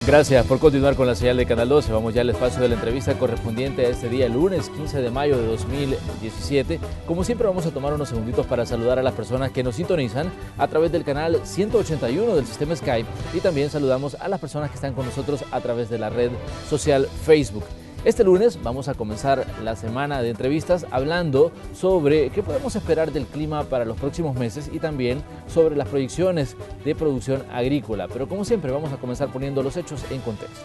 Gracias por continuar con la señal de Canal 12. Vamos ya al espacio de la entrevista correspondiente a este día, lunes 15 de mayo de 2017. Como siempre, vamos a tomar unos segunditos para saludar a las personas que nos sintonizan a través del canal 181 del sistema Skype, y también saludamos a las personas que están con nosotros a través de la red social Facebook. Este lunes vamos a comenzar la semana de entrevistas hablando sobre qué podemos esperar del clima para los próximos meses y también sobre las proyecciones de producción agrícola. Pero como siempre vamos a comenzar poniendo los hechos en contexto.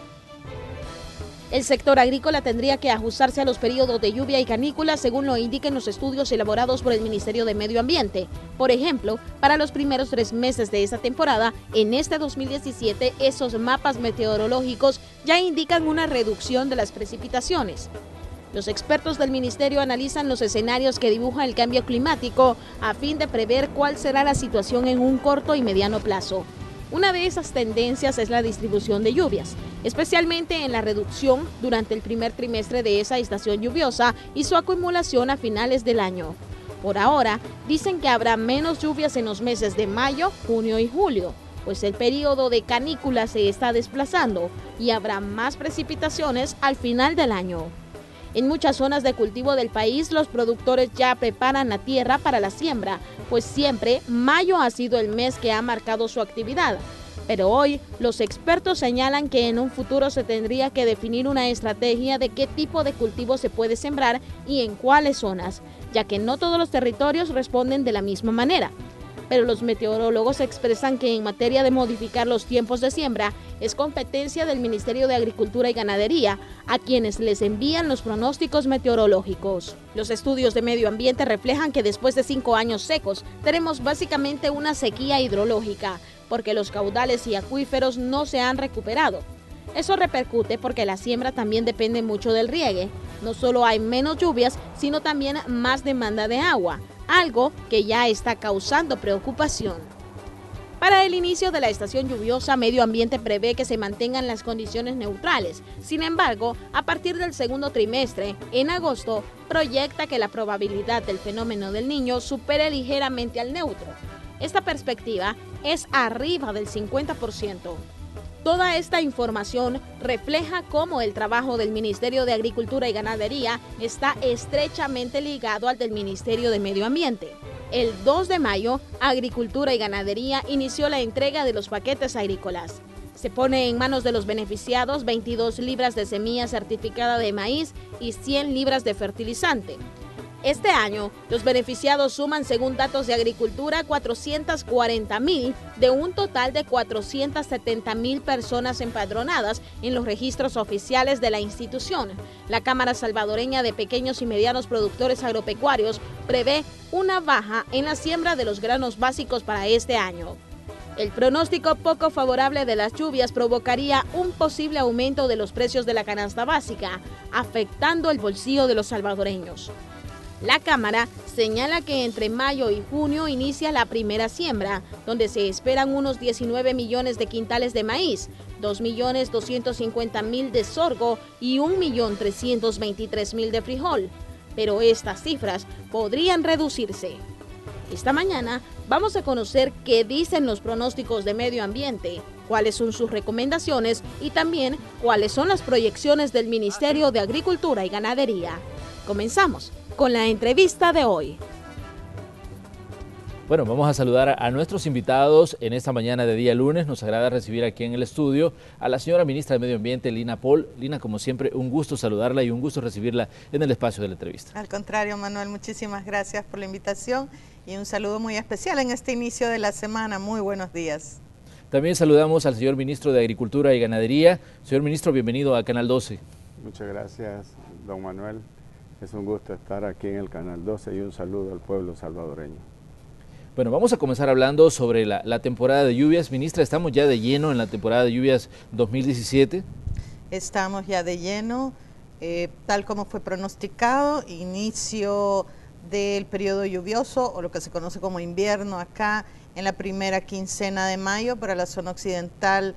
El sector agrícola tendría que ajustarse a los periodos de lluvia y canícula según lo indican los estudios elaborados por el Ministerio de Medio Ambiente. Por ejemplo, para los primeros 3 meses de esta temporada, en este 2017, esos mapas meteorológicos ya indican una reducción de las precipitaciones. Los expertos del ministerio analizan los escenarios que dibuja el cambio climático a fin de prever cuál será la situación en un corto y mediano plazo. Una de esas tendencias es la distribución de lluvias, especialmente en la reducción durante el primer trimestre de esa estación lluviosa y su acumulación a finales del año. Por ahora, dicen que habrá menos lluvias en los meses de mayo, junio y julio, pues el periodo de canícula se está desplazando y habrá más precipitaciones al final del año. En muchas zonas de cultivo del país, los productores ya preparan la tierra para la siembra, pues siempre mayo ha sido el mes que ha marcado su actividad. Pero hoy, los expertos señalan que en un futuro se tendría que definir una estrategia de qué tipo de cultivo se puede sembrar y en cuáles zonas, ya que no todos los territorios responden de la misma manera. Pero los meteorólogos expresan que en materia de modificar los tiempos de siembra es competencia del Ministerio de Agricultura y Ganadería, a quienes les envían los pronósticos meteorológicos. Los estudios de medio ambiente reflejan que después de 5 años secos tenemos básicamente una sequía hidrológica, porque los caudales y acuíferos no se han recuperado. Eso repercute porque la siembra también depende mucho del riegue. No solo hay menos lluvias, sino también más demanda de agua, algo que ya está causando preocupación. Para el inicio de la estación lluviosa, Medio Ambiente prevé que se mantengan las condiciones neutrales. Sin embargo, a partir del segundo trimestre, en agosto, proyecta que la probabilidad del fenómeno del Niño supere ligeramente al neutro. Esta perspectiva es arriba del 50%. Toda esta información refleja cómo el trabajo del Ministerio de Agricultura y Ganadería está estrechamente ligado al del Ministerio de Medio Ambiente. El 2 de mayo, Agricultura y Ganadería inició la entrega de los paquetes agrícolas. Se pone en manos de los beneficiados 22 libras de semilla certificada de maíz y 100 libras de fertilizante. Este año, los beneficiados suman, según datos de Agricultura, 440,000 de un total de 470,000 personas empadronadas en los registros oficiales de la institución. La Cámara Salvadoreña de Pequeños y Medianos Productores Agropecuarios prevé una baja en la siembra de los granos básicos para este año. El pronóstico poco favorable de las lluvias provocaría un posible aumento de los precios de la canasta básica, afectando el bolsillo de los salvadoreños. La Cámara señala que entre mayo y junio inicia la primera siembra, donde se esperan unos 19 millones de quintales de maíz, 2.250.000 de sorgo y 1.323.000 de frijol. Pero estas cifras podrían reducirse. Esta mañana vamos a conocer qué dicen los pronósticos de medio ambiente, cuáles son sus recomendaciones y también cuáles son las proyecciones del Ministerio de Agricultura y Ganadería. Comenzamos con la entrevista de hoy. Bueno, vamos a saludar a nuestros invitados en esta mañana de día lunes. Nos agrada recibir aquí en el estudio a la señora ministra de Medio Ambiente, Lina Pohl. Lina, como siempre, un gusto saludarla y un gusto recibirla en el espacio de la entrevista. Al contrario, Manuel, muchísimas gracias por la invitación y un saludo muy especial en este inicio de la semana. Muy buenos días. También saludamos al señor ministro de Agricultura y Ganadería. Señor ministro, bienvenido a Canal 12. Muchas gracias, don Manuel. Es un gusto estar aquí en el Canal 12 y un saludo al pueblo salvadoreño. Bueno, vamos a comenzar hablando sobre la temporada de lluvias. Ministra, ¿estamos ya de lleno en la temporada de lluvias 2017? Estamos ya de lleno, tal como fue pronosticado, inicio del periodo lluvioso o lo que se conoce como invierno acá en la primera quincena de mayo para la zona occidental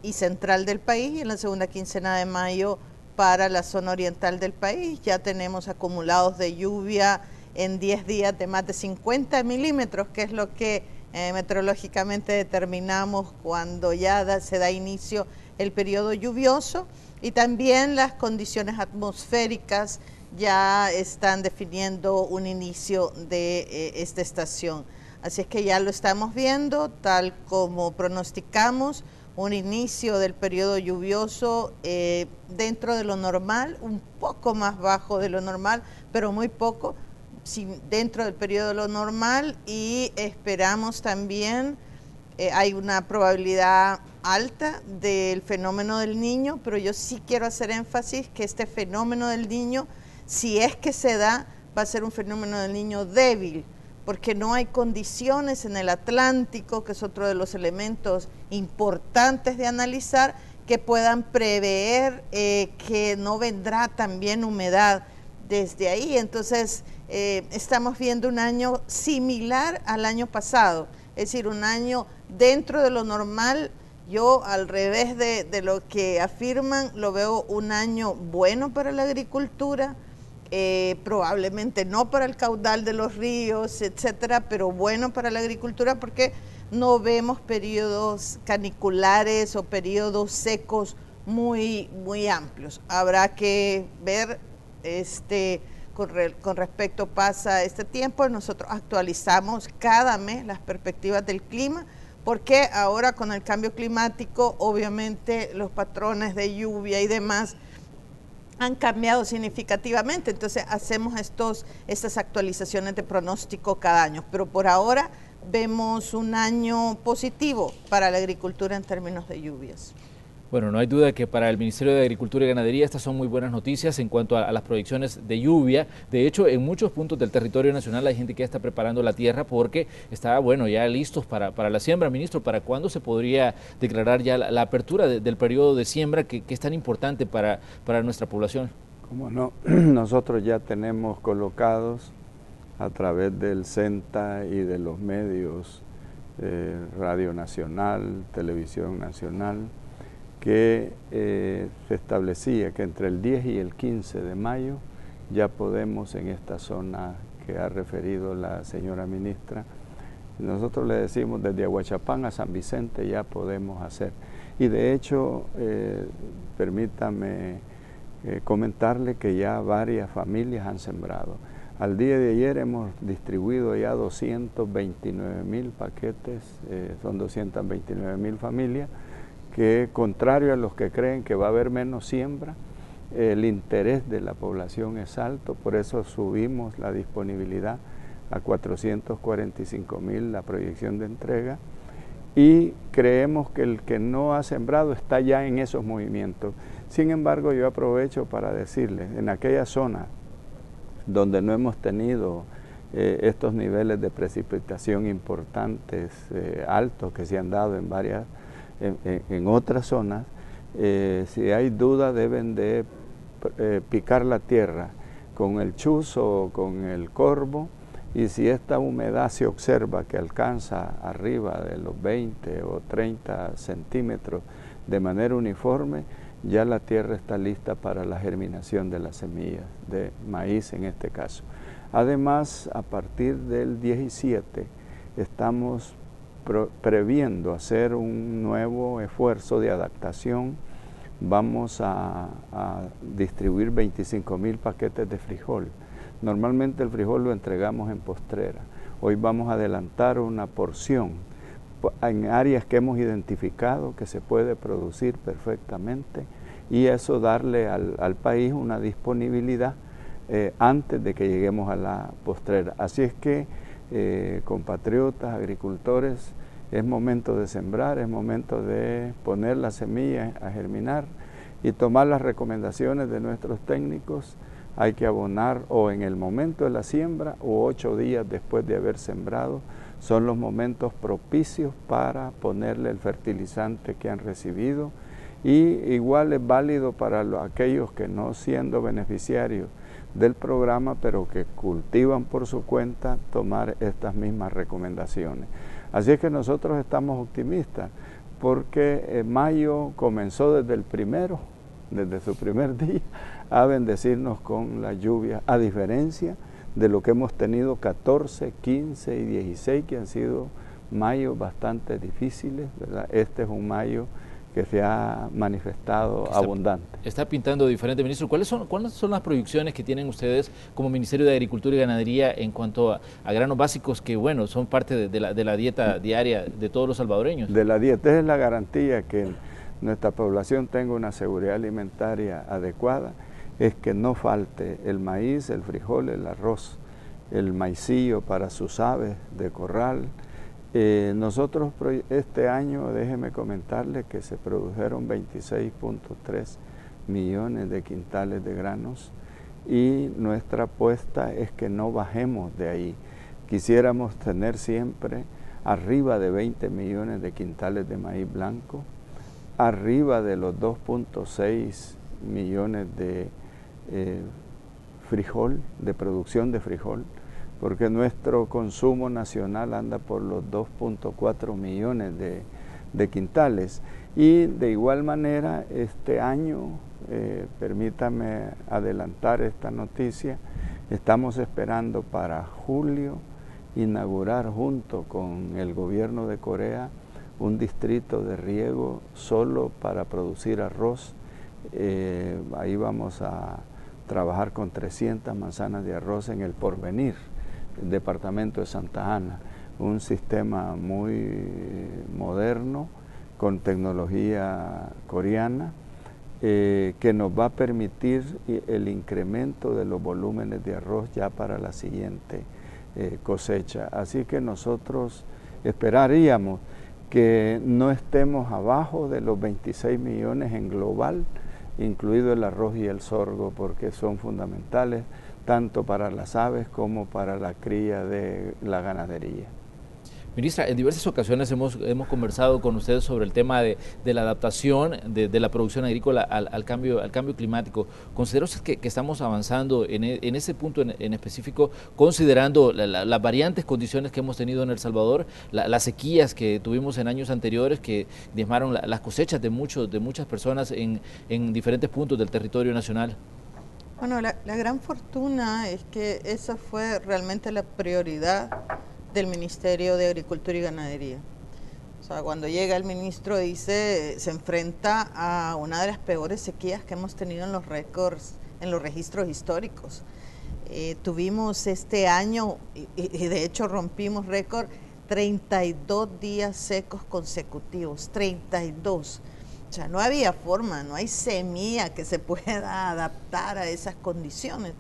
y central del país y en la segunda quincena de mayo para la zona oriental del país. Ya tenemos acumulados de lluvia en 10 días de más de 50 milímetros, que es lo que Meteorológicamente determinamos cuando ya se da inicio el periodo lluvioso, y también las condiciones atmosféricas ya están definiendo un inicio de esta estación. Así es que ya lo estamos viendo, tal como pronosticamos, un inicio del periodo lluvioso dentro de lo normal, un poco más bajo de lo normal, pero muy poco, dentro del periodo de lo normal, y esperamos también, hay una probabilidad alta del fenómeno del Niño, pero yo sí quiero hacer énfasis que este fenómeno del Niño, si es que se da, va a ser un fenómeno del Niño débil, porque no hay condiciones en el Atlántico, que es otro de los elementos importantes de analizar, que puedan prever que no vendrá también humedad desde ahí. Entonces, estamos viendo un año similar al año pasado, es decir, un año dentro de lo normal. Yo, al revés de lo que afirman, lo veo un año bueno para la agricultura, probablemente no para el caudal de los ríos, etcétera, pero bueno para la agricultura, porque no vemos periodos caniculares o periodos secos muy amplios. Habrá que ver con respecto pasa este tiempo. Nosotros actualizamos cada mes las perspectivas del clima, porque ahora con el cambio climático, obviamente los patrones de lluvia y demás han cambiado significativamente. Entonces hacemos estas actualizaciones de pronóstico cada año, pero por ahora vemos un año positivo para la agricultura en términos de lluvias. Bueno, no hay duda que para el Ministerio de Agricultura y Ganadería estas son muy buenas noticias en cuanto a las proyecciones de lluvia. De hecho, en muchos puntos del territorio nacional hay gente que ya está preparando la tierra porque está, bueno, ya listos para la siembra. Ministro, ¿para cuándo se podría declarar ya la apertura del periodo de siembra que es tan importante para nuestra población? Como no, nosotros ya tenemos colocados a través del CENTA y de los medios, Radio Nacional, Televisión Nacional, que se establecía que entre el 10 y el 15 de mayo ya podemos, en esta zona que ha referido la señora ministra, nosotros le decimos desde Aguachapán a San Vicente ya podemos hacer. Y de hecho, permítame comentarle que ya varias familias han sembrado. Al día de ayer hemos distribuido ya 229,000 paquetes, son 229,000 familias, que contrario a los que creen que va a haber menos siembra, el interés de la población es alto, por eso subimos la disponibilidad a 445,000 la proyección de entrega, y creemos que el que no ha sembrado está ya en esos movimientos. Sin embargo, yo aprovecho para decirles, en aquella zona donde no hemos tenido estos niveles de precipitación importantes, altos, que se han dado en varias en otras zonas, si hay duda deben de picar la tierra con el chuzo o con el corvo, y si esta humedad se observa que alcanza arriba de los 20 o 30 centímetros de manera uniforme, ya la tierra está lista para la germinación de las semillas de maíz en este caso. Además, a partir del 17 estamos previendo hacer un nuevo esfuerzo de adaptación. Vamos a distribuir 25,000 paquetes de frijol. Normalmente el frijol lo entregamos en postrera. Hoy vamos a adelantar una porción en áreas que hemos identificado que se puede producir perfectamente, y eso darle al país una disponibilidad antes de que lleguemos a la postrera. Así es que compatriotas, agricultores, es momento de sembrar, es momento de poner las semillas a germinar y tomar las recomendaciones de nuestros técnicos. Hay que abonar o en el momento de la siembra o 8 días después de haber sembrado. Son los momentos propicios para ponerle el fertilizante que han recibido, y igual es válido para aquellos que no siendo beneficiarios del programa, pero que cultivan por su cuenta, tomar estas mismas recomendaciones. Así es que nosotros estamos optimistas, porque mayo comenzó desde su primer día, a bendecirnos con la lluvia, a diferencia de lo que hemos tenido 14, 15 y 16, que han sido mayos bastante difíciles, ¿verdad? Este es un mayo que se ha manifestado abundante. Está pintando diferente, ministro. ¿Cuáles son las proyecciones que tienen ustedes como Ministerio de Agricultura y Ganadería en cuanto a granos básicos que, bueno, son parte de la dieta diaria de todos los salvadoreños? De la dieta es la garantía que nuestra población tenga una seguridad alimentaria adecuada, es que no falte el maíz, el frijol, el arroz, el maicillo para sus aves de corral. Nosotros este año, déjeme comentarle que se produjeron 26.3 millones de quintales de granos y nuestra apuesta es que no bajemos de ahí. Quisiéramos tener siempre arriba de 20 millones de quintales de maíz blanco, arriba de los 2.6 millones de frijol, de producción de frijol, porque nuestro consumo nacional anda por los 2.4 millones de quintales. Y de igual manera, este año, permítame adelantar esta noticia, estamos esperando para julio inaugurar junto con el gobierno de Corea un distrito de riego solo para producir arroz. Ahí vamos a trabajar con 300 manzanas de arroz en el Porvenir, el departamento de Santa Ana, un sistema muy moderno con tecnología coreana que nos va a permitir el incremento de los volúmenes de arroz ya para la siguiente cosecha. Así que nosotros esperaríamos que no estemos abajo de los 26 millones en global, incluido el arroz y el sorgo, porque son fundamentales tanto para las aves como para la cría de la ganadería. Ministra, en diversas ocasiones hemos conversado con ustedes sobre el tema de la adaptación de la producción agrícola al cambio climático. ¿Considera usted que estamos avanzando en ese punto en específico, considerando las variantes condiciones que hemos tenido en El Salvador, las sequías que tuvimos en años anteriores que diezmaron las cosechas de muchas personas en diferentes puntos del territorio nacional? Bueno, la gran fortuna es que esa fue realmente la prioridad del Ministerio de Agricultura y Ganadería. O sea, cuando llega el ministro se enfrenta a una de las peores sequías que hemos tenido en los récords, en los registros históricos. Tuvimos este año, y de hecho rompimos récord, 32 días secos consecutivos, 32. O sea, no había forma, no hay semilla que se pueda adaptar a esas condiciones.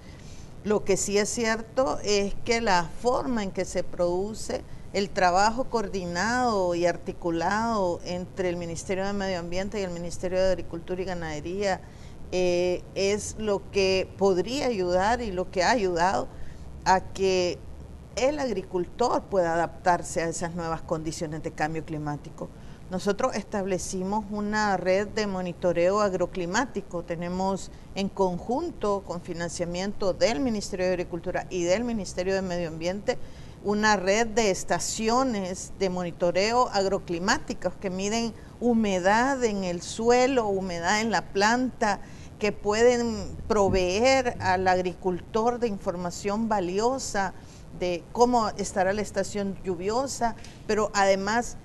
Lo que sí es cierto es que la forma en que se produce el trabajo coordinado y articulado entre el Ministerio de Medio Ambiente y el Ministerio de Agricultura y Ganadería es lo que podría ayudar y lo que ha ayudado a que el agricultor pueda adaptarse a esas nuevas condiciones de cambio climático. Nosotros establecimos una red de monitoreo agroclimático, tenemos en conjunto con financiamiento del Ministerio de Agricultura y del Ministerio de Medio Ambiente una red de estaciones de monitoreo agroclimáticos que miden humedad en el suelo, humedad en la planta, que pueden proveer al agricultor de información valiosa de cómo estará la estación lluviosa, pero además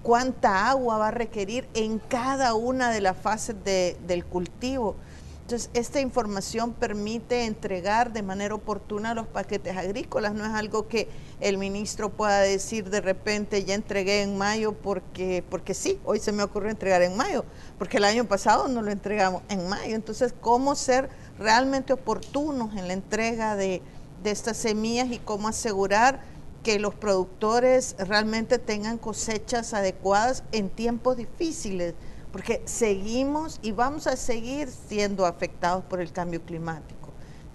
cuánta agua va a requerir en cada una de las fases del cultivo. Entonces, esta información permite entregar de manera oportuna los paquetes agrícolas. No es algo que el ministro pueda decir de repente, ya entregué en mayo porque sí, hoy se me ocurrió entregar en mayo, porque el año pasado no lo entregamos en mayo. Entonces, ¿cómo ser realmente oportunos en la entrega de estas semillas y cómo asegurar que los productores realmente tengan cosechas adecuadas en tiempos difíciles? Porque seguimos y vamos a seguir siendo afectados por el cambio climático.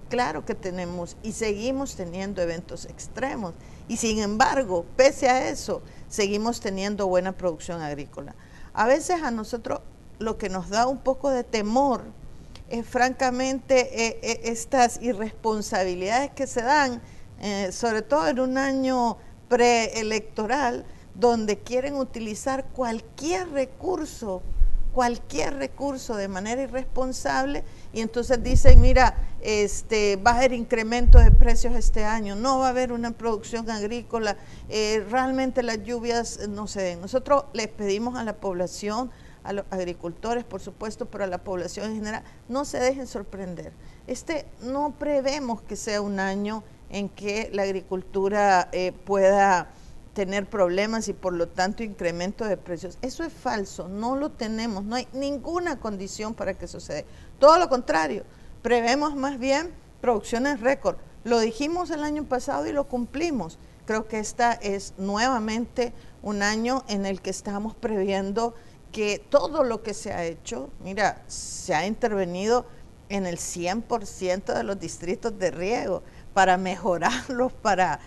Claro que tenemos y seguimos teniendo eventos extremos y sin embargo, pese a eso, seguimos teniendo buena producción agrícola. A veces a nosotros lo que nos da un poco de temor es francamente estas irresponsabilidades que se dan, sobre todo en un año preelectoral, donde quieren utilizar cualquier recurso cualquier recurso de manera irresponsable y entonces dicen, mira, va a haber incremento de precios este año, no va a haber una producción agrícola, realmente las lluvias no se den. Nosotros les pedimos a la población, a los agricultores, por supuesto, pero a la población en general, no se dejen sorprender. No prevemos que sea un año en que la agricultura pueda tener problemas y por lo tanto incremento de precios. Eso es falso, no lo tenemos, no hay ninguna condición para que suceda. Todo lo contrario, prevemos más bien producciones récord. Lo dijimos el año pasado y lo cumplimos. Creo que esta es nuevamente un año en el que estamos previendo que todo lo que se ha hecho, mira, se ha intervenido en el 100% de los distritos de riego para mejorarlos, para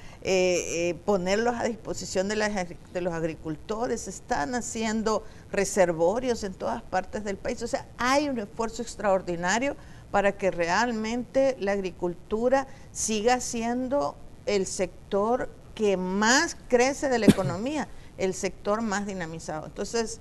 ponerlos a disposición de los agricultores. Están haciendo reservorios en todas partes del país. O sea, hay un esfuerzo extraordinario para que realmente la agricultura siga siendo el sector que más crece de la economía, el sector más dinamizado. Entonces,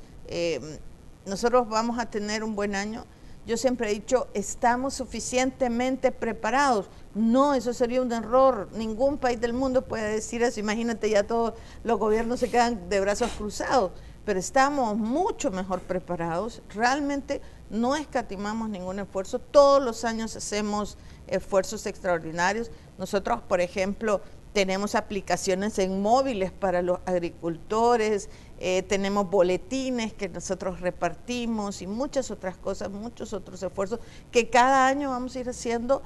nosotros vamos a tener un buen año. Yo siempre he dicho, ¿estamos suficientemente preparados? No, eso sería un error. Ningún país del mundo puede decir eso. Imagínate, ya todos los gobiernos se quedan de brazos cruzados. Pero estamos mucho mejor preparados. Realmente no escatimamos ningún esfuerzo. Todos los años hacemos esfuerzos extraordinarios. Nosotros, por ejemplo, tenemos aplicaciones en móviles para los agricultores, tenemos boletines que nosotros repartimos y muchas otras cosas, muchos otros esfuerzos que cada año vamos a ir haciendo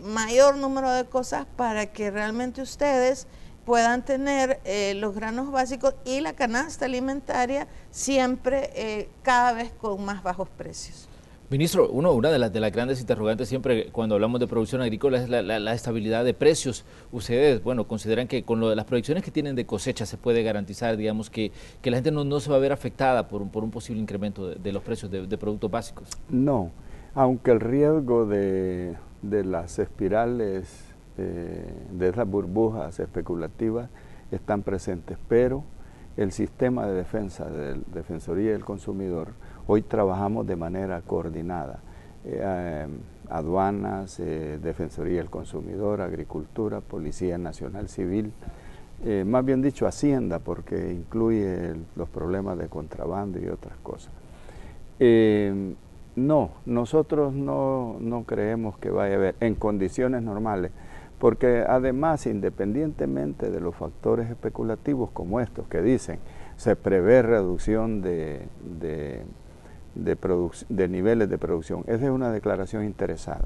mayor número de cosas para que realmente ustedes puedan tener los granos básicos y la canasta alimentaria siempre cada vez con más bajos precios. Ministro, una de las grandes interrogantes siempre cuando hablamos de producción agrícola es la estabilidad de precios. Ustedes, bueno, consideran que con las proyecciones que tienen de cosecha se puede garantizar, digamos, que la gente no se va a ver afectada por un posible incremento de los precios de productos básicos. No, aunque el riesgo de las espirales, de esas burbujas especulativas están presentes, pero el sistema de defensa de la Defensoría del Consumidor, hoy trabajamos de manera coordinada, aduanas, Defensoría del Consumidor, Agricultura, Policía Nacional Civil, más bien dicho Hacienda, porque incluye los problemas de contrabando y otras cosas. No, nosotros no creemos que vaya a haber en condiciones normales, porque además, independientemente de los factores especulativos como estos que dicen, se prevé reducción de niveles de producción. Esa es una declaración interesada.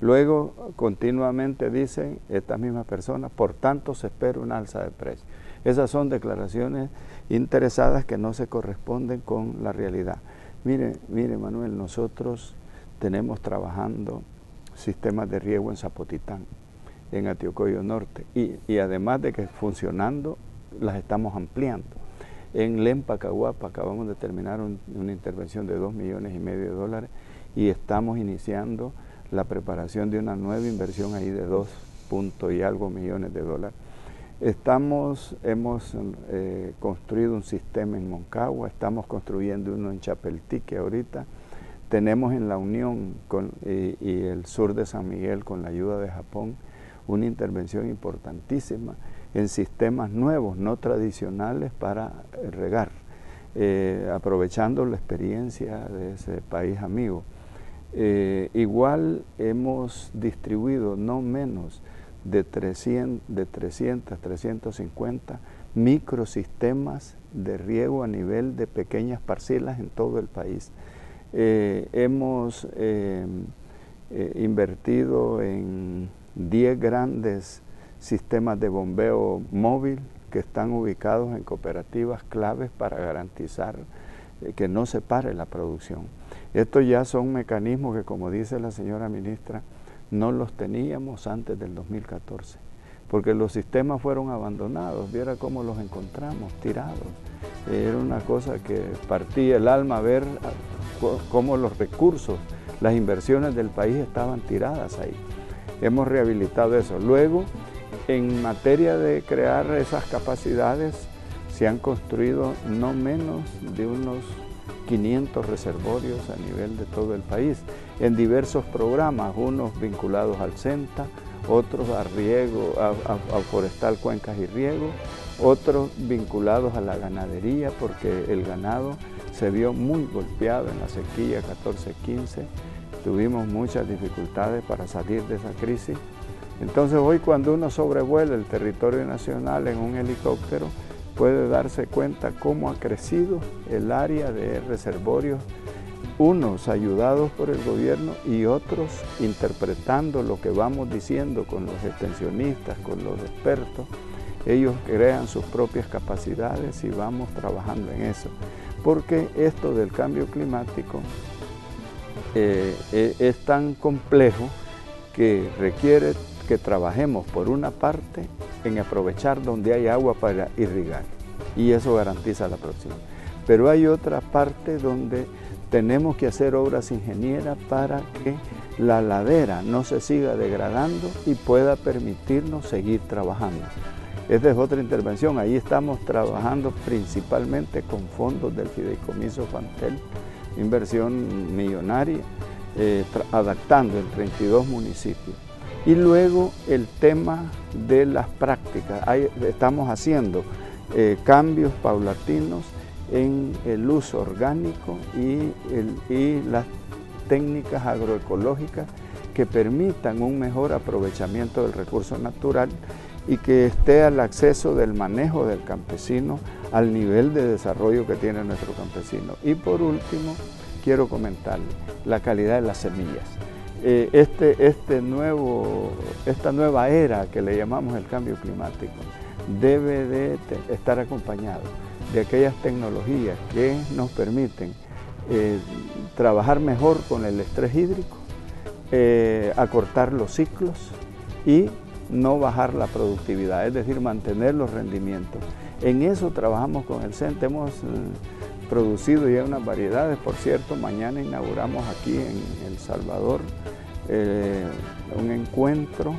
Luego, continuamente dicen estas mismas personas, por tanto se espera una alza de precios. Esas son declaraciones interesadas que no se corresponden con la realidad. Mire Manuel, nosotros tenemos trabajando sistemas de riego en Zapotitán, en Antioquia Norte, y además de que funcionando, las estamos ampliando. En Lempa, Caguapa, acabamos de terminar una intervención de $2,5 millones y estamos iniciando la preparación de una nueva inversión ahí de 2 y algo millones de dólares. Hemos construido un sistema en Moncagua, estamos construyendo uno en Chapeltique ahorita, tenemos en La Unión y el sur de San Miguel con la ayuda de Japón una intervención importantísima en sistemas nuevos, no tradicionales para regar, aprovechando la experiencia de ese país amigo. Igual hemos distribuido no menos de 350 microsistemas de riego a nivel de pequeñas parcelas en todo el país. Hemos invertido en 10 grandes sistemas de bombeo móvil que están ubicados en cooperativas claves para garantizar que no se pare la producción. Estos ya son mecanismos que, como dice la señora ministra, no los teníamos antes del 2014, porque los sistemas fueron abandonados. Viera cómo los encontramos tirados. Era una cosa que partía el alma ver cómo los recursos, las inversiones del país estaban tiradas ahí. Hemos rehabilitado eso. Luego, en materia de crear esas capacidades, se han construido no menos de unos 500 reservorios a nivel de todo el país, en diversos programas, unos vinculados al CENTA, otros a riego, a forestal, cuencas y riego, otros vinculados a la ganadería, porque el ganado se vio muy golpeado en la sequía 14-15, tuvimos muchas dificultades para salir de esa crisis. Entonces hoy cuando uno sobrevuela el territorio nacional en un helicóptero, puede darse cuenta cómo ha crecido el área de reservorios, unos ayudados por el gobierno y otros interpretando lo que vamos diciendo con los extensionistas, con los expertos. Ellos crean sus propias capacidades y vamos trabajando en eso, porque esto del cambio climático es tan complejo que requiere que trabajemos por una parte en aprovechar donde hay agua para irrigar, y eso garantiza la producción. Pero hay otra parte donde tenemos que hacer obras ingenieras para que la ladera no se siga degradando y pueda permitirnos seguir trabajando. Esta es otra intervención, ahí estamos trabajando principalmente con fondos del Fideicomiso Fantel, inversión millonaria, adaptando en 32 municipios. Y luego el tema de las prácticas, estamos haciendo cambios paulatinos en el uso orgánico y las técnicas agroecológicas que permitan un mejor aprovechamiento del recurso natural y que esté al acceso del manejo del campesino al nivel de desarrollo que tiene nuestro campesino. Y por último, quiero comentarle la calidad de las semillas. Esta nueva era que le llamamos el cambio climático debe de estar acompañado de aquellas tecnologías que nos permiten trabajar mejor con el estrés hídrico, acortar los ciclos y no bajar la productividad, es decir, mantener los rendimientos. En eso trabajamos con el CENTA, hemos producido ya unas variedades, por cierto, mañana inauguramos aquí en El Salvador un encuentro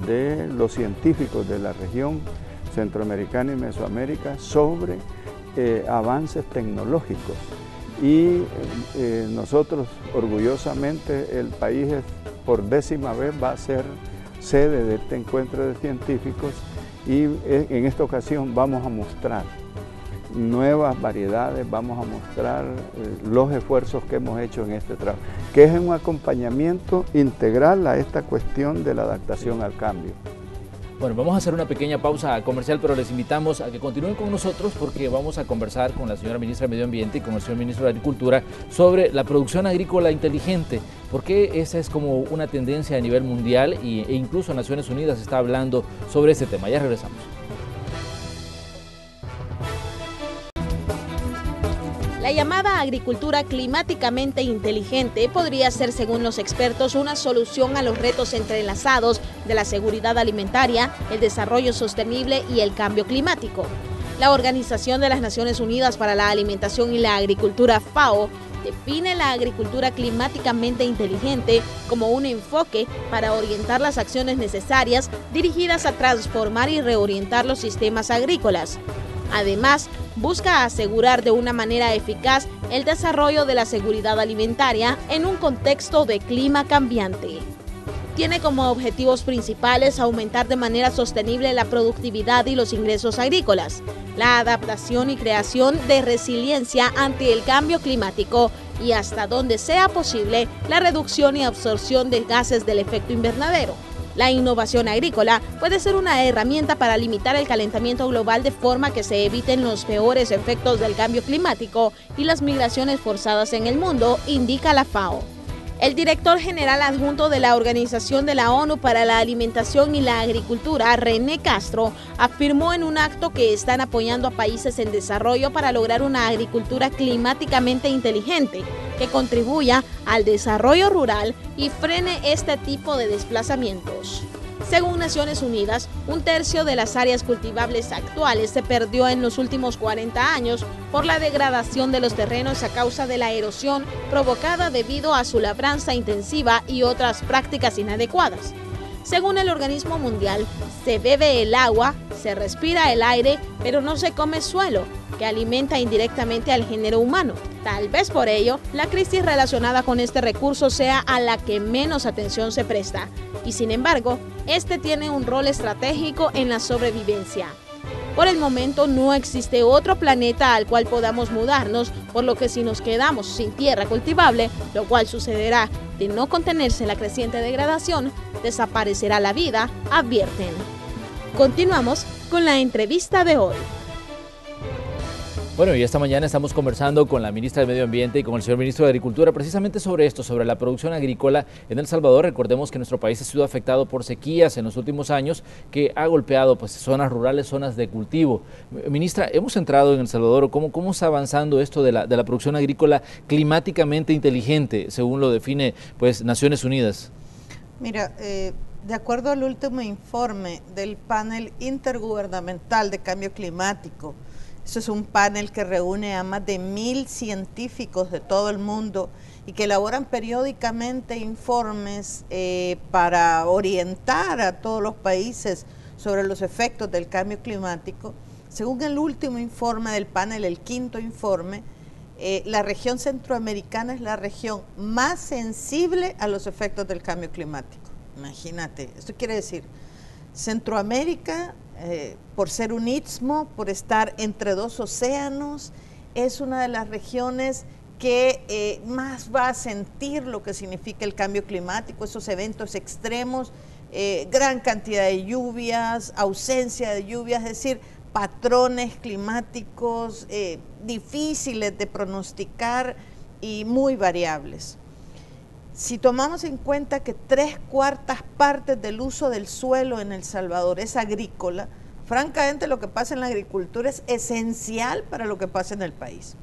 de los científicos de la región centroamericana y Mesoamérica sobre avances tecnológicos. Y nosotros orgullosamente el país por 10ª vez va a ser sede de este encuentro de científicos y en esta ocasión vamos a mostrar nuevas variedades, vamos a mostrar los esfuerzos que hemos hecho en este trabajo, que es un acompañamiento integral a esta cuestión de la adaptación al cambio. Bueno, vamos a hacer una pequeña pausa comercial, pero les invitamos a que continúen con nosotros porque vamos a conversar con la señora ministra de Medio Ambiente y con el señor ministro de Agricultura sobre la producción agrícola inteligente, porque esa es como una tendencia a nivel mundial e incluso Naciones Unidas está hablando sobre este tema. Ya regresamos. La llamada agricultura climáticamente inteligente podría ser, según los expertos, una solución a los retos entrelazados de la seguridad alimentaria, el desarrollo sostenible y el cambio climático. La Organización de las Naciones Unidas para la Alimentación y la Agricultura, FAO, define la agricultura climáticamente inteligente como un enfoque para orientar las acciones necesarias dirigidas a transformar y reorientar los sistemas agrícolas. Además, busca asegurar de una manera eficaz el desarrollo de la seguridad alimentaria en un contexto de clima cambiante. Tiene como objetivos principales aumentar de manera sostenible la productividad y los ingresos agrícolas, la adaptación y creación de resiliencia ante el cambio climático y, hasta donde sea posible, la reducción y absorción de gases del efecto invernadero. La innovación agrícola puede ser una herramienta para limitar el calentamiento global de forma que se eviten los peores efectos del cambio climático y las migraciones forzadas en el mundo, indica la FAO. El director general adjunto de la Organización de la ONU para la Alimentación y la Agricultura, René Castro, afirmó en un acto que están apoyando a países en desarrollo para lograr una agricultura climáticamente inteligente que contribuya al desarrollo rural y frene este tipo de desplazamientos. Según Naciones Unidas, 1/3 de las áreas cultivables actuales se perdió en los últimos 40 años por la degradación de los terrenos a causa de la erosión provocada debido a su labranza intensiva y otras prácticas inadecuadas. Según el organismo mundial, se bebe el agua, se respira el aire, pero no se come suelo, que alimenta indirectamente al género humano. Tal vez por ello, la crisis relacionada con este recurso sea a la que menos atención se presta. Y sin embargo, este tiene un rol estratégico en la sobrevivencia. Por el momento no existe otro planeta al cual podamos mudarnos, por lo que si nos quedamos sin tierra cultivable, lo cual sucederá de no contenerse la creciente degradación, desaparecerá la vida, advierten. Continuamos con la entrevista de hoy. Bueno, y esta mañana estamos conversando con la ministra del Medio Ambiente y con el señor ministro de Agricultura precisamente sobre esto, sobre la producción agrícola en El Salvador. Recordemos que nuestro país ha sido afectado por sequías en los últimos años que ha golpeado pues zonas rurales, zonas de cultivo. Ministra, hemos entrado en El Salvador, ¿cómo está avanzando esto de la producción agrícola climáticamente inteligente, según lo define pues Naciones Unidas? Mira, de acuerdo al último informe del panel intergubernamental de cambio climático, eso es un panel que reúne a más de 1000 científicos de todo el mundo y que elaboran periódicamente informes para orientar a todos los países sobre los efectos del cambio climático. Según el último informe del panel, el quinto informe, la región centroamericana es la región más sensible a los efectos del cambio climático. Imagínate, esto quiere decir, Centroamérica, por ser un istmo, por estar entre dos océanos, es una de las regiones que más va a sentir lo que significa el cambio climático, esos eventos extremos, gran cantidad de lluvias, ausencia de lluvias, es decir, patrones climáticos difíciles de pronosticar y muy variables. Si tomamos en cuenta que 3/4 partes del uso del suelo en El Salvador es agrícola, francamente lo que pasa en la agricultura es esencial para lo que pasa en el país.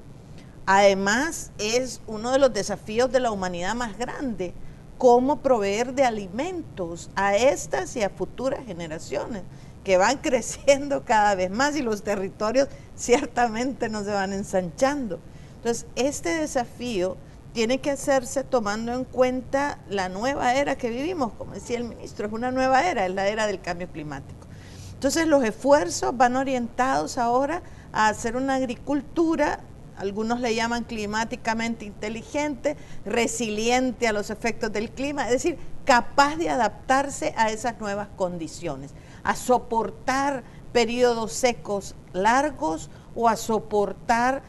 Además, es uno de los desafíos de la humanidad más grande, cómo proveer de alimentos a estas y a futuras generaciones, que van creciendo cada vez más y los territorios ciertamente no se van ensanchando. Entonces, este desafío tiene que hacerse tomando en cuenta la nueva era que vivimos, como decía el ministro, es una nueva era, es la era del cambio climático. Entonces los esfuerzos van orientados ahora a hacer una agricultura, algunos le llaman climáticamente inteligente, resiliente a los efectos del clima, es decir, capaz de adaptarse a esas nuevas condiciones, a soportar periodos secos largos o a soportar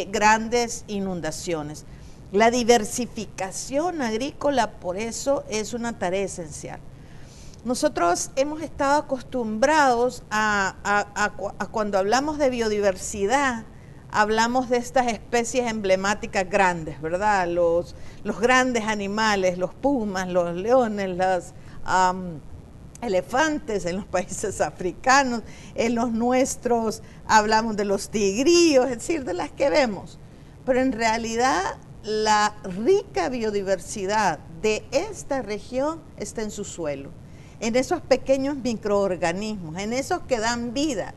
grandes inundaciones. La diversificación agrícola, por eso, es una tarea esencial. Nosotros hemos estado acostumbrados a cuando hablamos de biodiversidad, hablamos de estas especies emblemáticas grandes, ¿verdad? Los grandes animales, los pumas, los leones, los elefantes en los países africanos, en los nuestros hablamos de los tigrillos, es decir, de las que vemos. Pero en realidad la rica biodiversidad de esta región está en su suelo, en esos pequeños microorganismos, en esos que dan vida.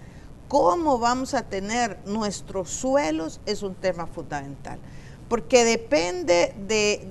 ¿Cómo vamos a tener nuestros suelos? Es un tema fundamental, porque depende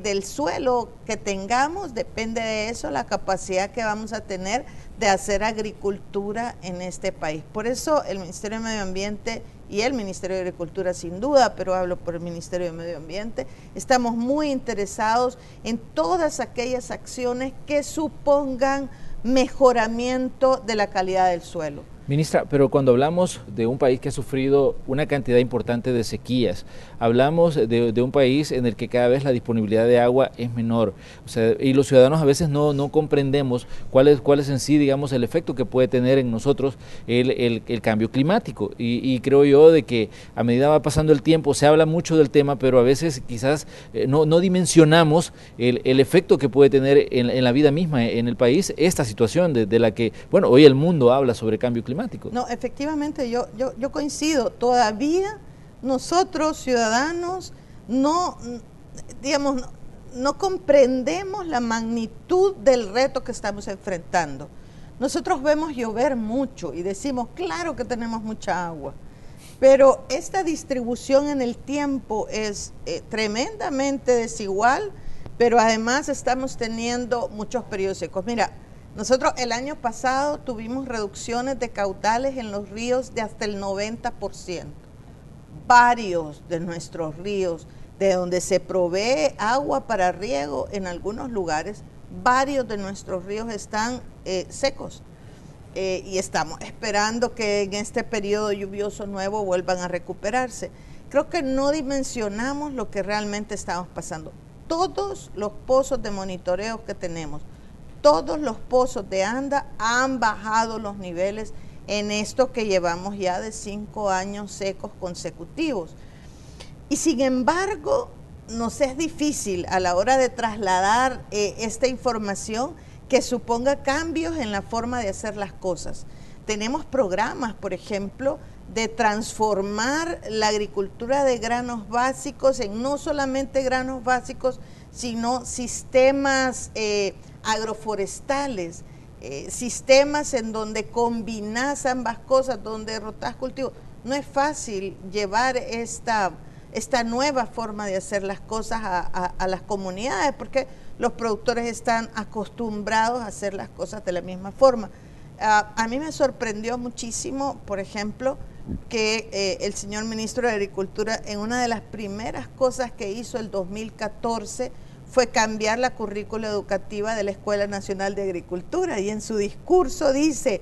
del suelo que tengamos, depende de eso la capacidad que vamos a tener de hacer agricultura en este país. Por eso el Ministerio de Medio Ambiente y el Ministerio de Agricultura sin duda, pero hablo por el Ministerio de Medio Ambiente, estamos muy interesados en todas aquellas acciones que supongan mejoramiento de la calidad del suelo. Ministra, pero cuando hablamos de un país que ha sufrido una cantidad importante de sequías, hablamos de un país en el que cada vez la disponibilidad de agua es menor, o sea, y los ciudadanos a veces no comprendemos cuál es en sí, digamos, el efecto que puede tener en nosotros el cambio climático, y creo yo de que a medida va pasando el tiempo se habla mucho del tema, pero a veces quizás no dimensionamos el efecto que puede tener en la vida misma en el país esta situación de la que, bueno, hoy el mundo habla sobre cambio climático. No, efectivamente, yo coincido. Todavía nosotros, ciudadanos, no comprendemos la magnitud del reto que estamos enfrentando. Nosotros vemos llover mucho y decimos, claro que tenemos mucha agua, pero esta distribución en el tiempo es tremendamente desigual, pero además estamos teniendo muchos periodos secos. Mira, Nosotros el año pasado tuvimos reducciones de caudales en los ríos de hasta el 90%. Varios de nuestros ríos, de donde se provee agua para riego en algunos lugares, varios de nuestros ríos están secos. Y estamos esperando que en este periodo lluvioso nuevo vuelvan a recuperarse. Creo que no dimensionamos lo que realmente estamos pasando. Todos los pozos de monitoreo que tenemos, todos los pozos de ANDA han bajado los niveles en esto que llevamos ya de 5 años secos consecutivos. Y sin embargo, nos es difícil a la hora de trasladar esta información que suponga cambios en la forma de hacer las cosas. Tenemos programas, por ejemplo, de transformar la agricultura de granos básicos en no solamente granos básicos, sino sistemas agroforestales, sistemas en donde combinas ambas cosas, donde rotas cultivos. No es fácil llevar esta nueva forma de hacer las cosas a las comunidades, porque los productores están acostumbrados a hacer las cosas de la misma forma. A mí me sorprendió muchísimo, por ejemplo, que el señor ministro de Agricultura, en una de las primeras cosas que hizo el 2014, fue cambiar la currícula educativa de la Escuela Nacional de Agricultura, y en su discurso dice: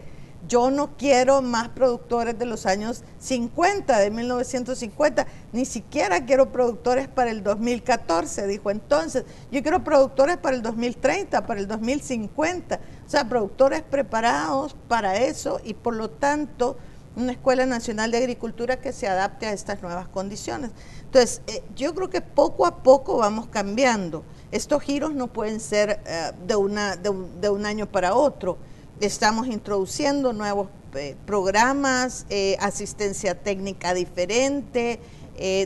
yo no quiero más productores de los años 50, de 1950, ni siquiera quiero productores para el 2014, dijo entonces, yo quiero productores para el 2030, para el 2050, o sea, productores preparados para eso, y por lo tanto una Escuela Nacional de Agricultura que se adapte a estas nuevas condiciones. Entonces, yo creo que poco a poco vamos cambiando. Estos giros no pueden ser de un año para otro. Estamos introduciendo nuevos programas, asistencia técnica diferente,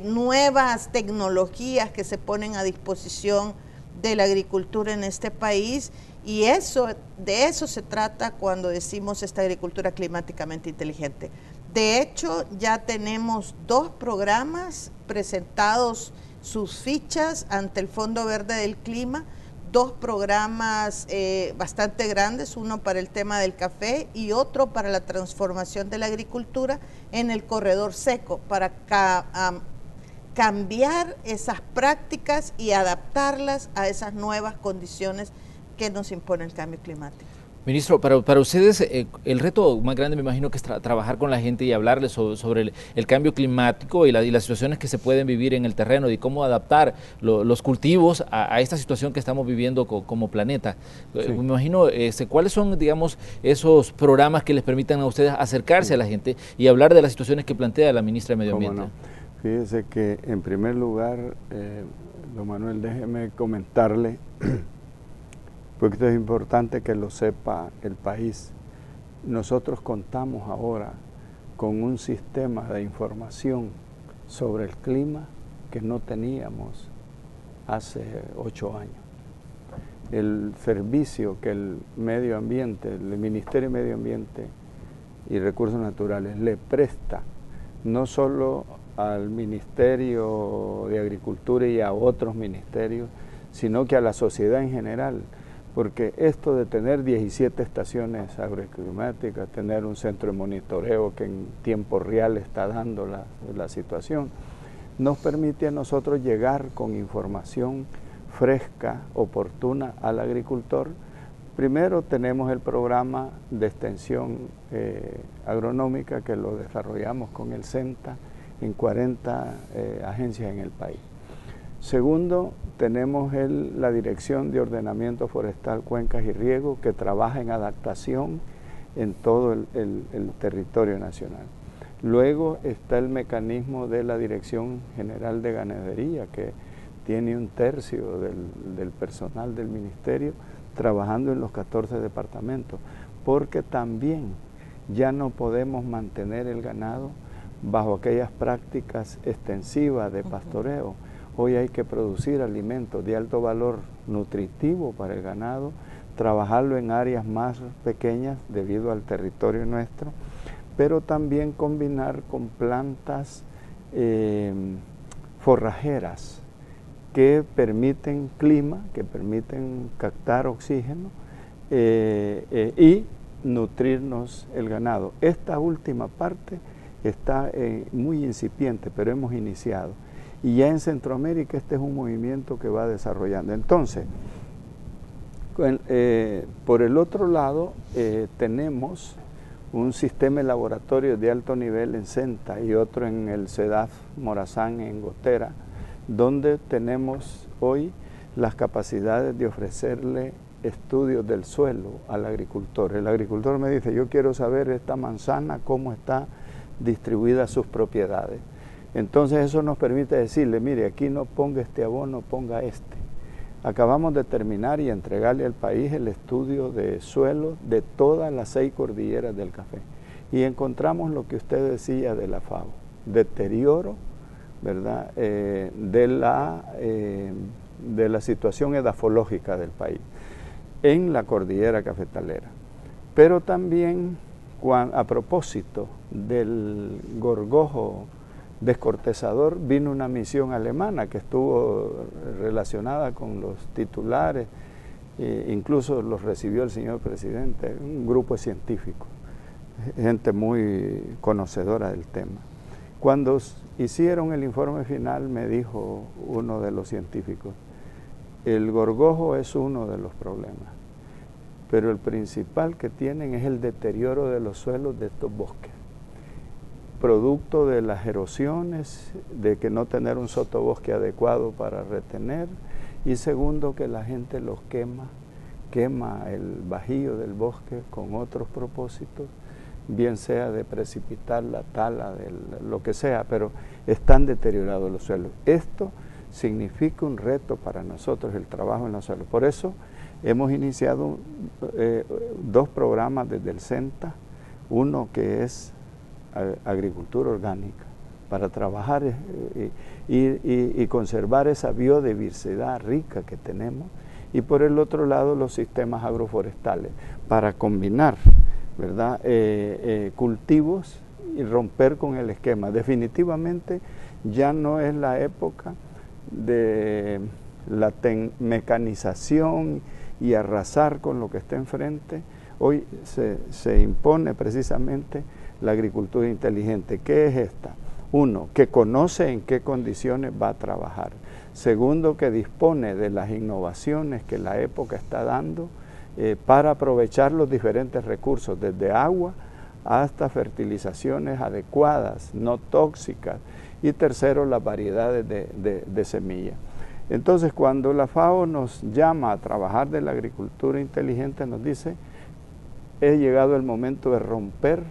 nuevas tecnologías que se ponen a disposición de la agricultura en este país, y de eso se trata cuando decimos esta agricultura climáticamente inteligente. De hecho, ya tenemos 2 programas presentados sus fichas ante el Fondo Verde del Clima, 2 programas bastante grandes, uno para el tema del café y otro para la transformación de la agricultura en el corredor seco, para cambiar esas prácticas y adaptarlas a esas nuevas condiciones que nos impone el cambio climático. Ministro, para ustedes el reto más grande me imagino que es trabajar con la gente y hablarles sobre el cambio climático y las situaciones que se pueden vivir en el terreno y cómo adaptar los cultivos a esta situación que estamos viviendo como planeta. Sí. Me imagino, ¿cuáles son, digamos, esos programas que les permitan a ustedes acercarse a la gente y hablar de las situaciones que plantea la ministra de Medio Ambiente? No. Fíjese que en primer lugar, don Manuel, déjeme comentarle, porque esto es importante que lo sepa el país. Nosotros contamos ahora con un sistema de información sobre el clima que no teníamos hace 8 años. El servicio que el medio ambiente, el Ministerio de Medio Ambiente y Recursos Naturales le presta no solo al Ministerio de Agricultura y a otros ministerios, sino que a la sociedad en general. Porque esto de tener 17 estaciones agroclimáticas, tener un centro de monitoreo que en tiempo real está dando la situación, nos permite a nosotros llegar con información fresca, oportuna al agricultor. Primero tenemos el programa de extensión agronómica que lo desarrollamos con el CENTA en 40 agencias en el país. Segundo, tenemos la Dirección de Ordenamiento Forestal, Cuencas y Riego, que trabaja en adaptación en todo el territorio nacional. Luego está el mecanismo de la Dirección General de Ganadería, que tiene 1/3 del personal del ministerio trabajando en los 14 departamentos, porque también ya no podemos mantener el ganado bajo aquellas prácticas extensivas de pastoreo. Hoy hay que producir alimentos de alto valor nutritivo para el ganado, trabajarlo en áreas más pequeñas debido al territorio nuestro, pero también combinar con plantas forrajeras que permiten clima, que permiten captar oxígeno y nutrirnos el ganado. Esta última parte está muy incipiente, pero hemos iniciado. Y ya en Centroamérica este es un movimiento que va desarrollando. Entonces, por el otro lado, tenemos un sistema de laboratorios de alto nivel en Senta y otro en el CEDAF Morazán en Gotera, donde tenemos hoy las capacidades de ofrecerle estudios del suelo al agricultor. El agricultor me dice, yo quiero saber esta manzana, cómo está distribuida sus propiedades. Entonces eso nos permite decirle, mire, aquí no ponga este abono, ponga este. Acabamos de terminar y entregarle al país el estudio de suelo de todas las 6 cordilleras del café. Y encontramos lo que usted decía de la FAO, deterioro, ¿verdad?, de la situación edafológica del país en la cordillera cafetalera. Pero también, a propósito del gorgojo descortezador, vino una misión alemana que estuvo relacionada con los titulares, incluso los recibió el señor presidente, un grupo de científicos, gente muy conocedora del tema. Cuando hicieron el informe final, me dijo uno de los científicos, el gorgojo es uno de los problemas, pero el principal que tienen es el deterioro de los suelos de estos bosques, producto de las erosiones, de que no tener un sotobosque adecuado para retener, y segundo, que la gente los quema el bajío del bosque con otros propósitos, bien sea de precipitar la tala, lo que sea, pero están deteriorados los suelos. Esto significa un reto para nosotros, el trabajo en los suelos. Por eso hemos iniciado 2 programas desde el CENTA, uno que es agricultura orgánica, para trabajar y conservar esa biodiversidad rica que tenemos, y por el otro lado los sistemas agroforestales, para combinar, ¿verdad?, cultivos y romper con el esquema. Definitivamente ya no es la época de la mecanización y arrasar con lo que está enfrente. Hoy se impone precisamente la agricultura inteligente. ¿Qué es esta? Uno, que conoce en qué condiciones va a trabajar. Segundo, que dispone de las innovaciones que la época está dando para aprovechar los diferentes recursos, desde agua hasta fertilizaciones adecuadas, no tóxicas. Y tercero, las variedades de semillas. Entonces, cuando la FAO nos llama a trabajar de la agricultura inteligente, nos dice, he llegado el momento de romper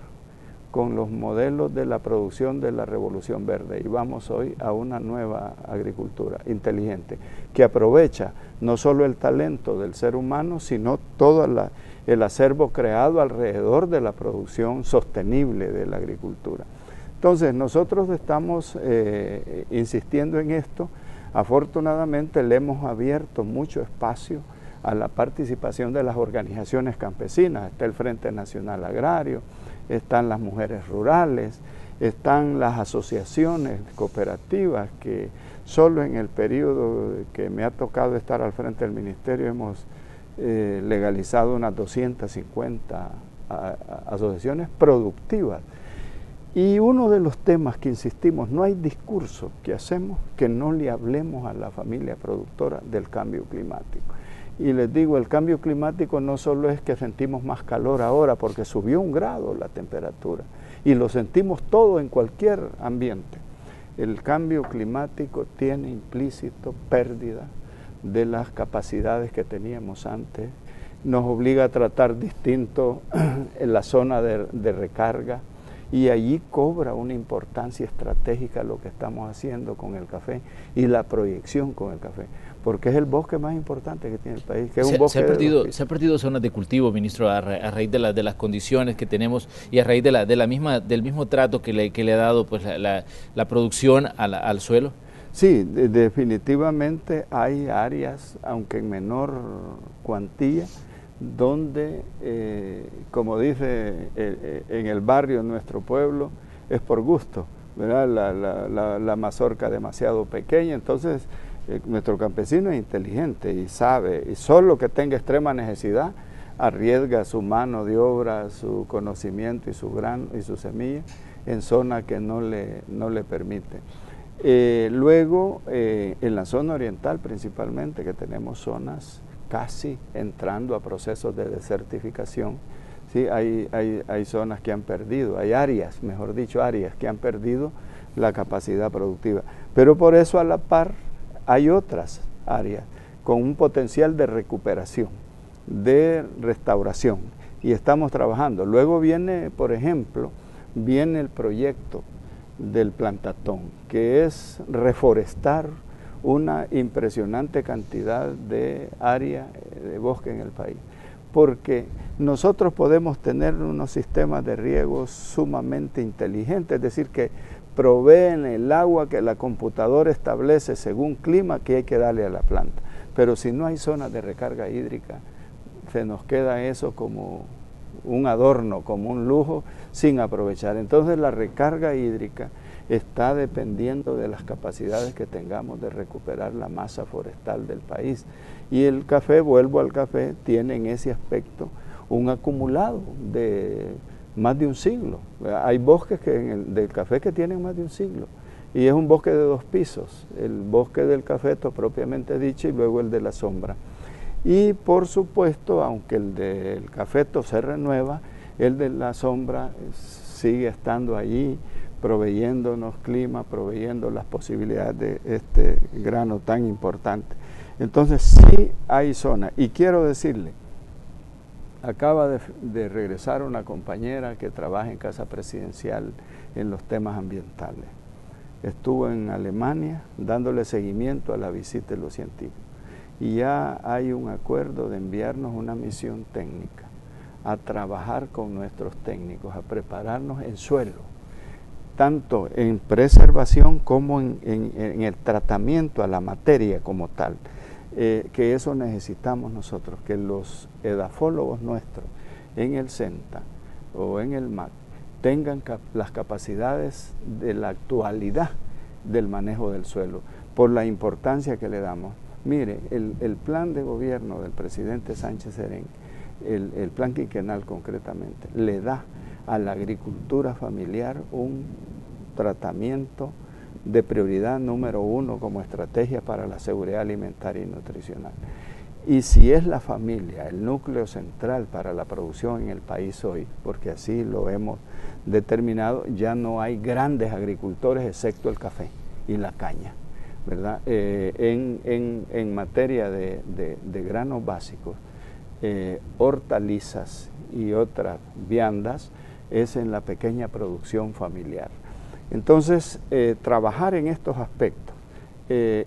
con los modelos de la producción de la Revolución Verde y vamos hoy a una nueva agricultura inteligente que aprovecha no solo el talento del ser humano, sino todo el acervo creado alrededor de la producción sostenible de la agricultura. Entonces, nosotros estamos insistiendo en esto. Afortunadamente le hemos abierto mucho espacio a la participación de las organizaciones campesinas. Está el Frente Nacional Agrario, están las mujeres rurales, están las asociaciones cooperativas que solo en el periodo que me ha tocado estar al frente del ministerio hemos legalizado unas 250 asociaciones productivas. Y uno de los temas que insistimos, no hay discurso que hacemos que no le hablemos a la familia productora del cambio climático. Y les digo, el cambio climático no solo es que sentimos más calor ahora, porque subió 1 grado la temperatura, y lo sentimos todo en cualquier ambiente. El cambio climático tiene implícito pérdida de las capacidades que teníamos antes, nos obliga a tratar distinto en la zona de recarga, y allí cobra una importancia estratégica lo que estamos haciendo con el café y la proyección con el café, porque es el bosque más importante que tiene el país, que es un bosque se ha perdido zonas de cultivo, ministro, a raíz de las condiciones que tenemos y a raíz del mismo trato que le ha dado pues la producción al suelo. Sí, definitivamente hay áreas, aunque en menor cuantía, donde, como dice en el barrio, en nuestro pueblo, es por gusto, ¿verdad? La mazorca demasiado pequeña, entonces nuestro campesino es inteligente y sabe, y solo que tenga extrema necesidad, arriesga su mano de obra, su conocimiento y su grano y su semilla en zonas que no le permite. Luego, en la zona oriental principalmente, que tenemos zonas casi entrando a procesos de desertificación, ¿sí? Hay zonas que han perdido, hay áreas, mejor dicho, áreas que han perdido la capacidad productiva. Pero por eso a la par hay otras áreas con un potencial de recuperación, de restauración, y estamos trabajando. Luego viene, por ejemplo, el proyecto del Plantatón, que es reforestar una impresionante cantidad de área de bosque en el país, porque nosotros podemos tener unos sistemas de riego sumamente inteligentes, es decir, que proveen el agua que la computadora establece según clima que hay que darle a la planta, pero si no hay zonas de recarga hídrica, se nos queda eso como un adorno, como un lujo sin aprovechar. Entonces la recarga hídrica está dependiendo de las capacidades que tengamos de recuperar la masa forestal del país. Y el café, vuelvo al café, tiene en ese aspecto un acumulado de más de un siglo. Hay bosques del café que tienen más de un siglo. Y es un bosque de 2 pisos, el bosque del cafeto propiamente dicho y luego el de la sombra. Y por supuesto, aunque el del cafeto se renueva, el de la sombra sigue estando allí, proveyéndonos clima, proveyendo las posibilidades de este grano tan importante. Entonces sí hay zona. Y quiero decirle, acaba de regresar una compañera que trabaja en Casa Presidencial en los temas ambientales. Estuvo en Alemania dándole seguimiento a la visita de los científicos. Y ya hay un acuerdo de enviarnos una misión técnica a trabajar con nuestros técnicos, a prepararnos en suelo, tanto en preservación como en el tratamiento a la materia como tal, que eso necesitamos nosotros, que los edafólogos nuestros en el CENTA o en el MAC tengan las capacidades de la actualidad del manejo del suelo, por la importancia que le damos. Mire, el plan de gobierno del presidente Sánchez Serén, el plan quinquenal concretamente, le da a la agricultura familiar un tratamiento de prioridad número 1 como estrategia para la seguridad alimentaria y nutricional. Y si es la familia el núcleo central para la producción en el país hoy, porque así lo hemos determinado, ya no hay grandes agricultores excepto el café y la caña, ¿verdad? En materia de granos básicos, hortalizas y otras viandas, es en la pequeña producción familiar. Entonces, trabajar en estos aspectos,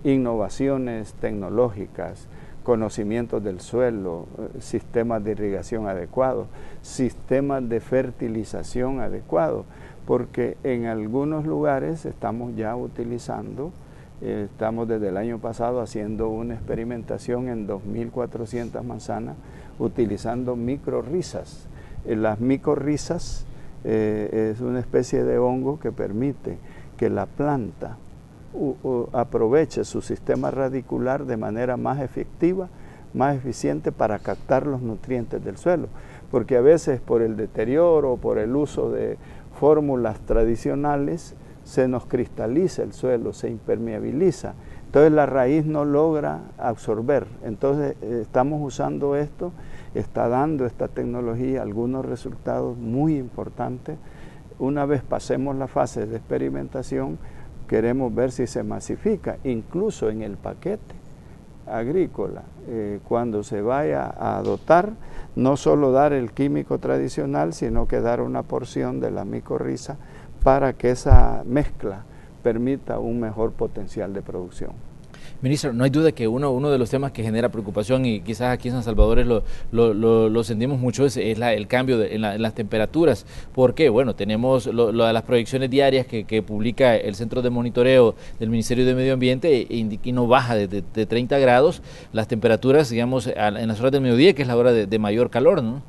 innovaciones tecnológicas, conocimientos del suelo, sistemas de irrigación adecuados, sistemas de fertilización adecuados, porque en algunos lugares estamos ya utilizando, estamos desde el año pasado haciendo una experimentación en 2.400 manzanas utilizando micorrizas. Las micorrizas es una especie de hongo que permite que la planta aproveche su sistema radicular de manera más efectiva, más eficiente para captar los nutrientes del suelo, porque a veces por el deterioro, por el uso de fórmulas tradicionales, se nos cristaliza el suelo, se impermeabiliza, entonces la raíz no logra absorber. Entonces estamos usando esto, está dando esta tecnología algunos resultados muy importantes. Una vez pasemos la fase de experimentación, queremos ver si se masifica, incluso en el paquete agrícola, cuando se vaya a dotar, no solo dar el químico tradicional, sino que dar una porción de la micorriza para que esa mezcla permita un mejor potencial de producción. Ministro, no hay duda que uno de los temas que genera preocupación, y quizás aquí en San Salvador lo sentimos mucho, es el cambio en las temperaturas. ¿Por qué? Bueno, tenemos lo de las proyecciones diarias que publica el Centro de Monitoreo del Ministerio de Medio Ambiente, y no baja de 30 grados las temperaturas, digamos, en las horas del mediodía, que es la hora de mayor calor, ¿no?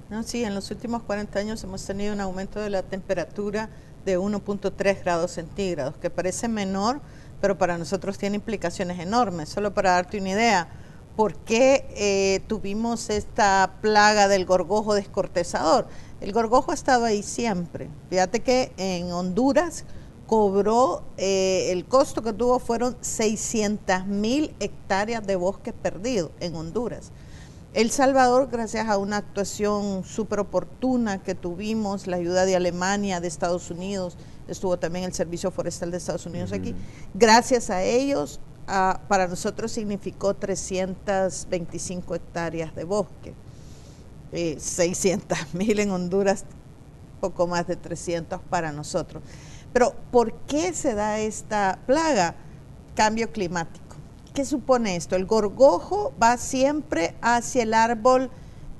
No, sí, en los últimos 40 años hemos tenido un aumento de la temperatura de 1.3 grados centígrados, que parece menor, pero para nosotros tiene implicaciones enormes. Solo para darte una idea, ¿por qué tuvimos esta plaga del gorgojo descortezador? El gorgojo ha estado ahí siempre. Fíjate que en Honduras cobró, el costo que tuvo fueron 600.000 hectáreas de bosque perdido en Honduras. El Salvador, gracias a una actuación súper oportuna que tuvimos, la ayuda de Alemania, de Estados Unidos, estuvo también el Servicio Forestal de Estados Unidos aquí, gracias a ellos, para nosotros significó 325 hectáreas de bosque. 600.000 en Honduras, poco más de 300 para nosotros. Pero ¿por qué se da esta plaga? Cambio climático. ¿Qué supone esto? El gorgojo va siempre hacia el árbol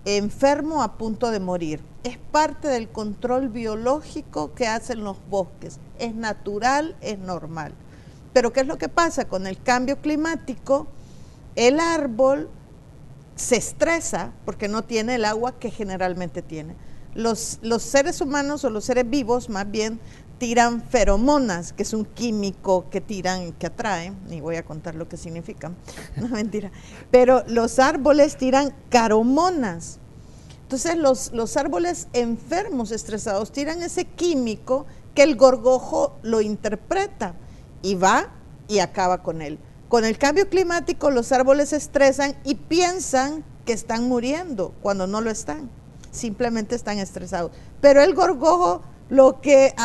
enfermo a punto de morir. Es parte del control biológico que hacen los bosques. Es natural, es normal. Pero ¿qué es lo que pasa? Con el cambio climático, el árbol se estresa porque no tiene el agua que generalmente tiene. Los seres humanos o los seres vivos más bien tiran feromonas, que es un químico que tiran, que atraen, ni voy a contar lo que significan, no mentira, pero los árboles tiran caromonas. Entonces los árboles enfermos, estresados, tiran ese químico que el gorgojo lo interpreta y va y acaba con él. Con el cambio climático los árboles se estresan y piensan que están muriendo cuando no lo están, simplemente están estresados. Pero el gorgojo lo que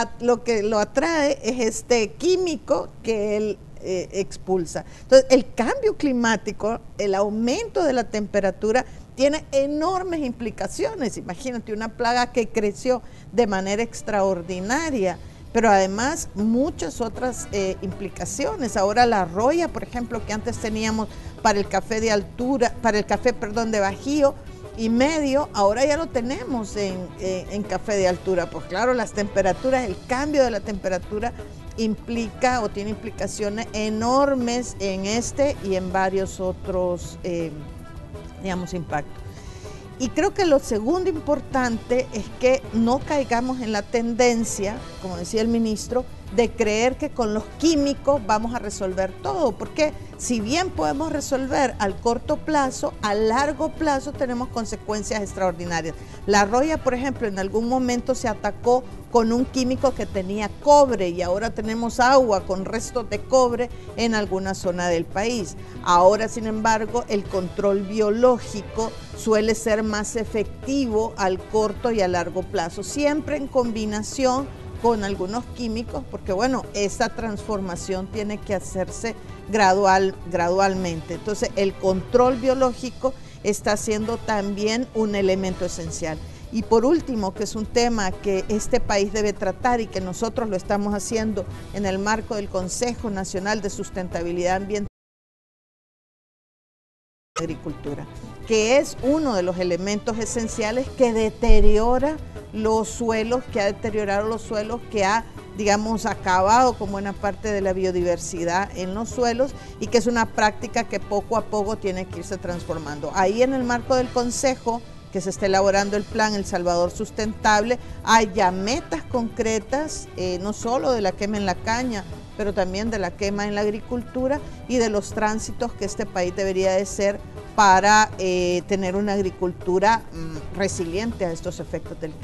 lo atrae es este químico que él expulsa. Entonces el cambio climático, el aumento de la temperatura tiene enormes implicaciones. Imagínate una plaga que creció de manera extraordinaria, pero además muchas otras implicaciones. Ahora la roya, por ejemplo, que antes teníamos para el café de altura, para el café, perdón, de bajío y medio, ahora ya lo tenemos en café de altura. Pues claro, las temperaturas, el cambio de la temperatura implica o tiene implicaciones enormes en este y en varios otros, digamos, impactos. Y creo que lo segundo importante es que no caigamos en la tendencia, como decía el ministro, de creer que con los químicos vamos a resolver todo, porque si bien podemos resolver al corto plazo, a largo plazo tenemos consecuencias extraordinarias. La roya, por ejemplo, en algún momento se atacó con un químico que tenía cobre y ahora tenemos agua con restos de cobre en alguna zona del país. Ahora, sin embargo, el control biológico suele ser más efectivo al corto y a largo plazo, siempre en combinación con algunos químicos, porque bueno, esa transformación tiene que hacerse gradualmente. Entonces, el control biológico está siendo también un elemento esencial. Y por último, que es un tema que este país debe tratar y que nosotros lo estamos haciendo en el marco del Consejo Nacional de Sustentabilidad Ambiental y Agricultura, que es uno de los elementos esenciales que deteriora los suelos, que ha deteriorado los suelos, que ha, digamos, acabado con buena parte de la biodiversidad en los suelos y que es una práctica que poco a poco tiene que irse transformando. Ahí en el marco del Consejo, que se está elaborando el plan El Salvador Sustentable, hay ya metas concretas, no solo de la quema en la caña, pero también de la quema en la agricultura y de los tránsitos que este país debería de ser para tener una agricultura resiliente a estos efectos del clima.